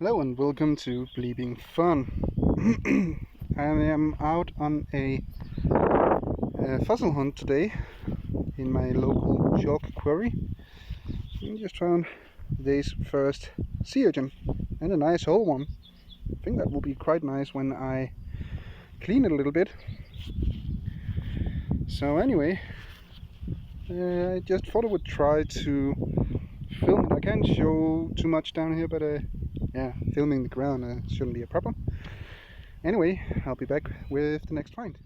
Hello and welcome to Bleeping Fun. I am out on a fossil hunt today in my local chalk quarry. I just found the day's first sea urchin, and a nice whole one. I think that will be quite nice when I clean it a little bit. So anyway, I just thought I would try to film it. I can't show too much down here, but yeah, filming the ground shouldn't be a problem. Anyway, I'll be back with the next find.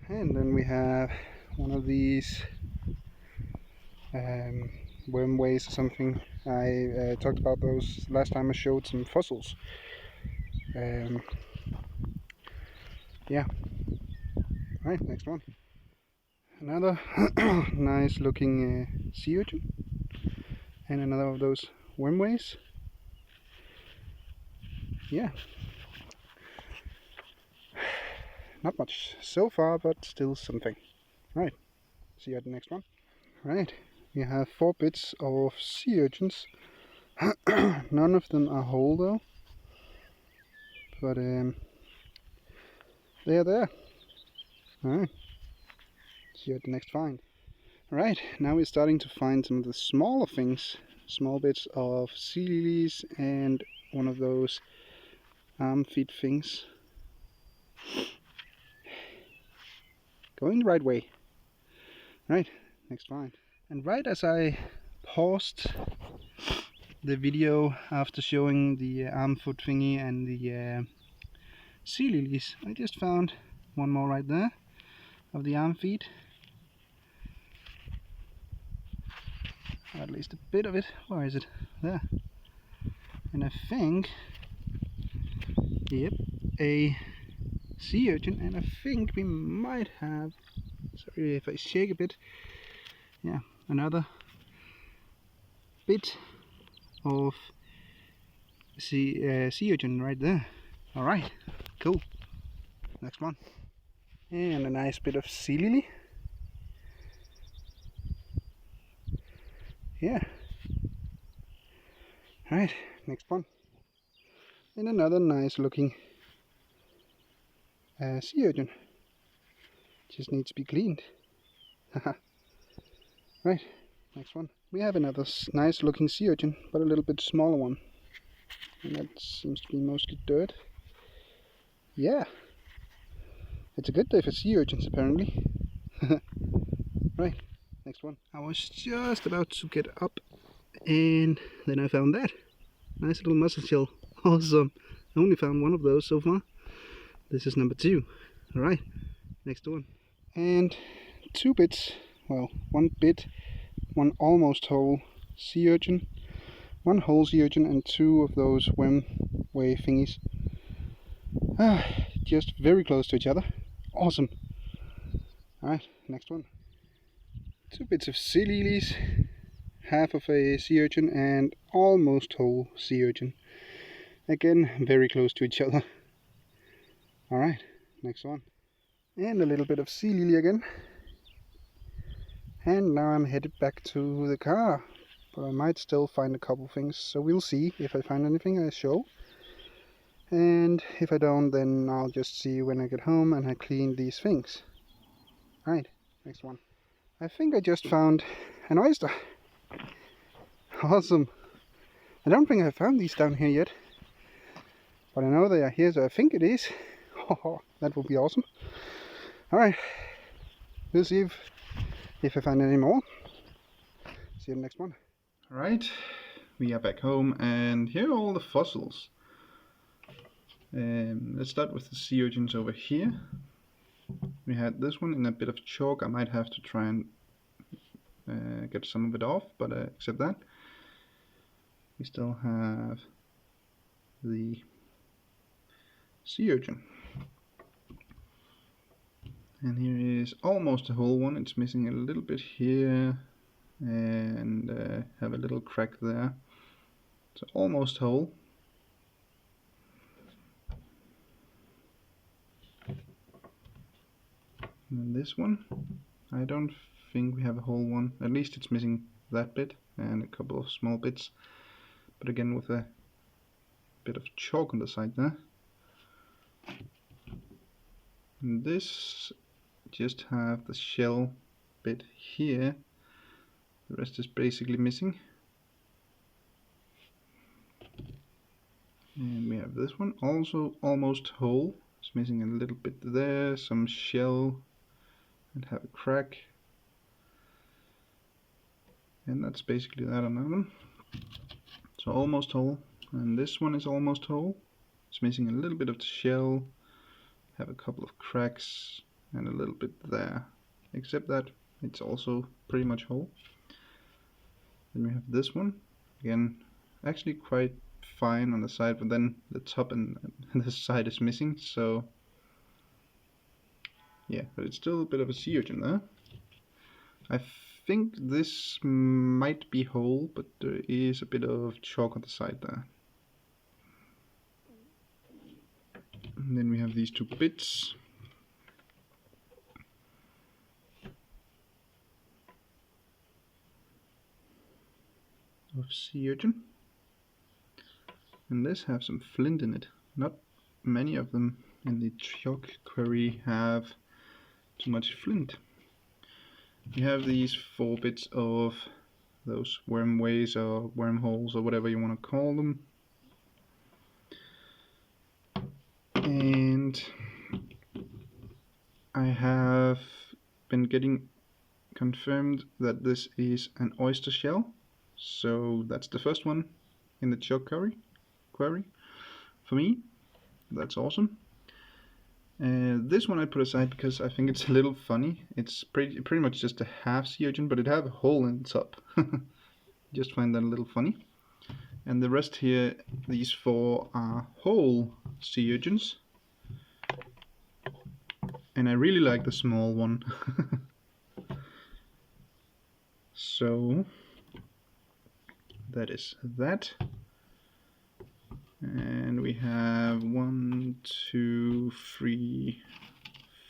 And then we have one of these wormways or something. I talked about those last time I showed some fossils. Yeah. Alright, next one. Another nice looking sea urchin. And another of those wormways. Yeah. Not much so far, but still something. Right. See you at the next one. Right. We have 4 bits of sea urchins. None of them are whole though. But they are there. Alright. See you at the next find. Alright, now we're starting to find some of the smaller things. Small bits of sea lilies and one of those arm feet things. Going the right way. Right, next find. And right as I paused the video after showing the arm foot thingy and the sea lilies, I just found one more right there of the arm feet. Or at least a bit of it. Where is it? There. And I think, yep, a sea urchin, and I think we might have, sorry if I shake a bit, yeah, another bit of sea urchin right there. Alright, cool. Next one. And a nice bit of sea lily. Yeah. Alright, next one. And another nice looking sea urchin. Just needs to be cleaned. Right, next one. We have another nice looking sea urchin, but a little bit smaller one. And that seems to be mostly dirt. Yeah. It's a good day for sea urchins apparently. Right, next one. I was just about to get up and then I found that. Nice little mussel shell. Awesome. I only found one of those so far. This is number 2. Alright, next one. And 2 bits, well, 1 bit, 1 almost whole sea urchin, 1 whole sea urchin and 2 of those wormway thingies. Just very close to each other. Awesome. Alright, next one. 2 bits of sea lilies, half of a sea urchin and almost whole sea urchin. Again, very close to each other. Alright, next one. And a little bit of sea lily again. And now I'm headed back to the car. But I might still find a couple things, so we'll see. If I find anything, I show. And if I don't, then I'll just see when I get home and I clean these things. Alright, next one. I think I just found an oyster. Awesome. I don't think I found these down here yet. But I know they are here, so I think it is. That would be awesome. Alright. We'll see if I find any more. See you in the next one. Alright. We are back home and here are all the fossils. Let's start with the sea urchins over here. We had this one in a bit of chalk. I might have to try and get some of it off, but except that, we still have the sea urchin. And here is almost a whole one. It's missing a little bit here and have a little crack there. So almost whole. And this one, I don't think we have a whole one. At least it's missing that bit and a couple of small bits. But again, with a bit of chalk on the side there. And this just have the shell bit here. The rest is basically missing. And we have this one also almost whole. It's missing a little bit there, some shell, and have a crack. And that's basically that on that one. So almost whole. And this one is almost whole. It's missing a little bit of the shell, have a couple of cracks, and a little bit there. Except that it's also pretty much whole. Then we have this one. Again, actually quite fine on the side, but then the top and the side is missing, so yeah, but it's still a bit of a sea urchin there. I think this might be whole, but there is a bit of chalk on the side there. And then we have these two bits. Of sea urchin. And this have some flint in it. Not many of them in the chalk quarry have too much flint. You have these 4 bits of those wormways or wormholes or whatever you want to call them. And I have been getting confirmed that this is an oyster shell. So that's the first one in the chalk quarry for me. That's awesome. This one I put aside because I think it's a little funny. It's pretty much just a half sea urchin, but it have a hole in the top. Just find that a little funny. And the rest here, these 4 are whole sea urchins. And I really like the small one. So that is that. And we have 1, 2, 3,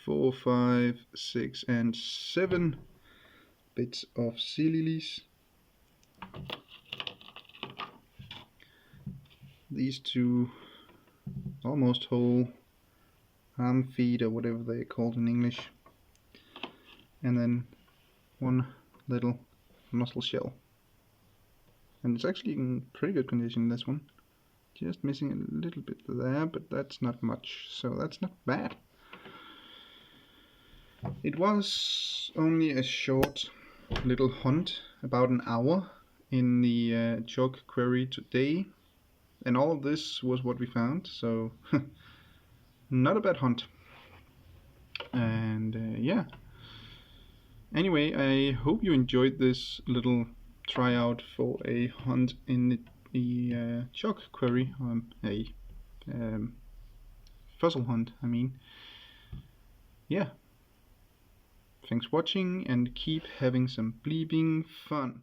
4, 5, 6, and 7 bits of sea lilies. These 2 almost whole arm feet or whatever they're called in English. And then 1 little mussel shell. And it's actually in pretty good condition, this one. Just missing a little bit there, but that's not much, so that's not bad. It was only a short little hunt, about an hour, in the chalk quarry today, and all of this was what we found, so not a bad hunt. And yeah. Anyway, I hope you enjoyed this little tryout for a hunt in the chalk quarry, a fossil hunt, I mean. Yeah. Thanks for watching and keep having some bleeping fun.